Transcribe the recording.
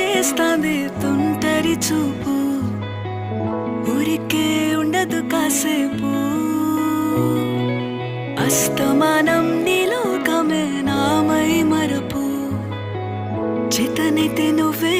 చేస్తాంది తుంటరి చూపు, ఊరికే ఉండదు కాసేపు. అస్తమానం నీలోకమే నామై మరపు, చేతనైతే నువ్వే